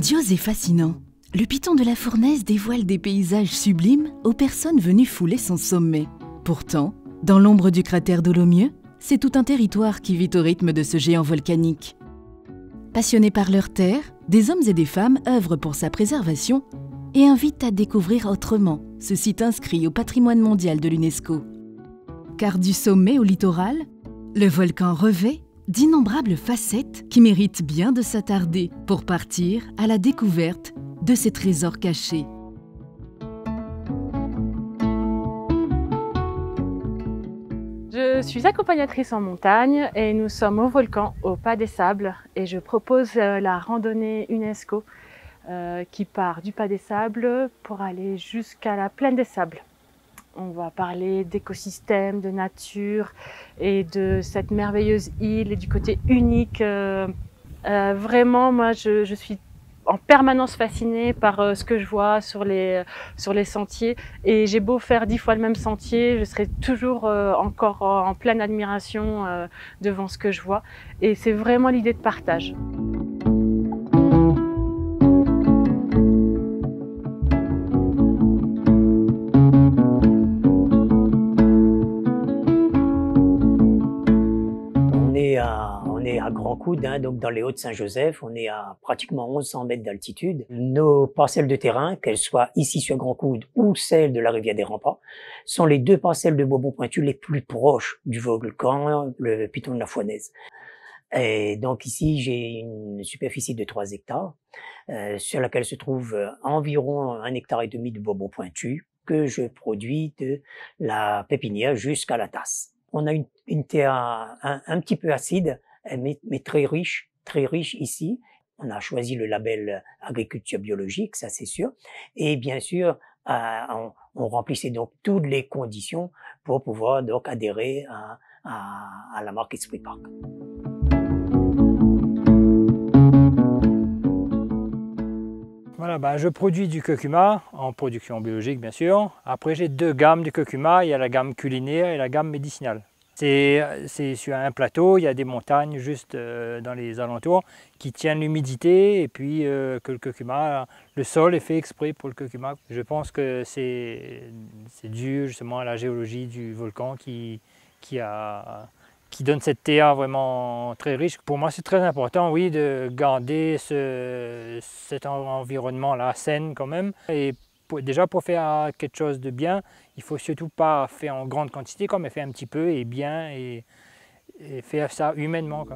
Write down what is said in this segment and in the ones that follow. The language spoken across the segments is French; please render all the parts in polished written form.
Grandiose et fascinant, le piton de la Fournaise dévoile des paysages sublimes aux personnes venues fouler son sommet. Pourtant, dans l'ombre du cratère Dolomieu, c'est tout un territoire qui vit au rythme de ce géant volcanique. Passionnés par leur terre, des hommes et des femmes œuvrent pour sa préservation et invitent à découvrir autrement ce site inscrit au patrimoine mondial de l'UNESCO. Car du sommet au littoral, le volcan revêt d'innombrables facettes qui méritent bien de s'attarder pour partir à la découverte de ces trésors cachés. Je suis accompagnatrice en montagne et nous sommes au volcan, au Pas des Sables, et je propose la randonnée UNESCO qui part du Pas des Sables pour aller jusqu'à la Plaine des Sables. On va parler d'écosystèmes, de nature et de cette merveilleuse île et du côté unique. Vraiment, moi, je suis en permanence fascinée par ce que je vois sur les sentiers. Et j'ai beau faire 10 fois le même sentier, je serai toujours encore en pleine admiration devant ce que je vois. Et c'est vraiment l'idée de partage. On est à Grand Coude, donc dans les Hauts-de-Saint-Joseph, on est à pratiquement 1100 mètres d'altitude. Nos parcelles de terrain, qu'elles soient ici sur Grand Coude ou celles de la rivière des Remparts, sont les deux parcelles de Bourbon Pointu les plus proches du volcan, le piton de la Fournaise. Et donc ici, j'ai une superficie de 3 hectares, sur laquelle se trouve environ 1,5 hectare de Bourbon Pointu, que je produis de la pépinière jusqu'à la tasse. On a une terre un petit peu acide, mais très riche ici. On a choisi le label agriculture biologique, ça c'est sûr. Et bien sûr, on remplissait donc toutes les conditions pour pouvoir donc adhérer à la marque Esprit Parc. Voilà, je produis du curcuma en production biologique bien sûr. Après j'ai 2 gammes de curcuma, il y a la gamme culinaire et la gamme médicinale. C'est sur un plateau, il y a des montagnes juste dans les alentours qui tiennent l'humidité et puis que le curcuma, le sol est fait exprès pour le curcuma. Je pense que c'est dû justement à la géologie du volcan qui donne cette terre vraiment très riche. Pour moi, c'est très important, oui, de garder cet environnement-là sain quand même. Et déjà, pour faire quelque chose de bien, il ne faut surtout pas faire en grande quantité, mais faire un petit peu et bien, et faire ça humainement.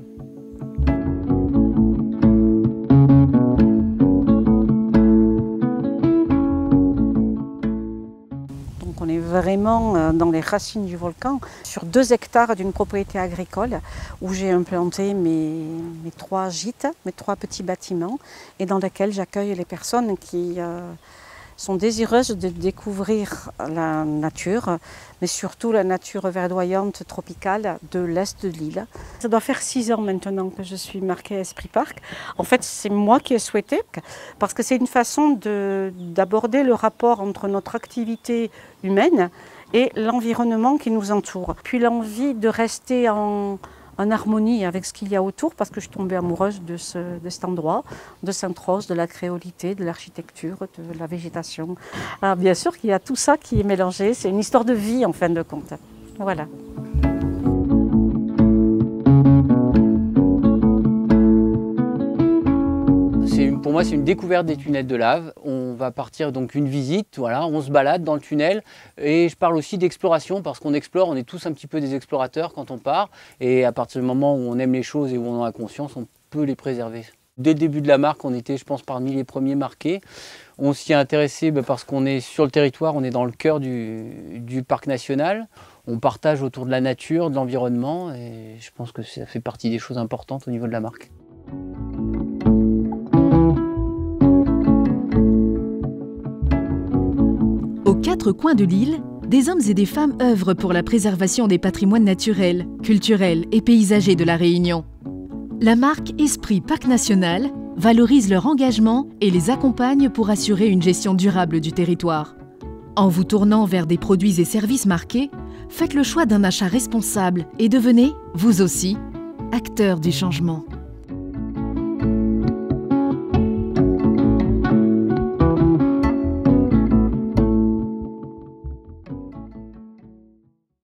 On est vraiment dans les racines du volcan, sur 2 hectares d'une propriété agricole où j'ai implanté mes 3 gîtes, mes 3 petits bâtiments et dans lesquels j'accueille les personnes qui sont désireuses de découvrir la nature, mais surtout la nature verdoyante tropicale de l'est de l'île. Ça doit faire 6 ans maintenant que je suis marquée Esprit Parc. En fait, c'est moi qui ai souhaité, parce que c'est une façon d'aborder le rapport entre notre activité humaine et l'environnement qui nous entoure. Puis l'envie de rester en harmonie avec ce qu'il y a autour, parce que je suis tombée amoureuse de cet endroit, de Sainte-Rose, de la créolité, de l'architecture, de la végétation. Alors bien sûr qu'il y a tout ça qui est mélangé, c'est une histoire de vie en fin de compte. Voilà. Pour moi, c'est une découverte des tunnels de lave. On va partir donc une visite, voilà, on se balade dans le tunnel et je parle aussi d'exploration parce qu'on explore, on est tous un petit peu des explorateurs quand on part et à partir du moment où on aime les choses et où on en a conscience, on peut les préserver. Dès le début de la marque, on était, je pense, parmi les premiers marqués. On s'y est intéressé parce qu'on est sur le territoire, on est dans le cœur du parc national. On partage autour de la nature, de l'environnement et je pense que ça fait partie des choses importantes au niveau de la marque. Aux 4 coins de l'île, des hommes et des femmes œuvrent pour la préservation des patrimoines naturels, culturels et paysagers de la Réunion. La marque Esprit Parc National valorise leur engagement et les accompagne pour assurer une gestion durable du territoire. En vous tournant vers des produits et services marqués, faites le choix d'un achat responsable et devenez, vous aussi, acteur du changement.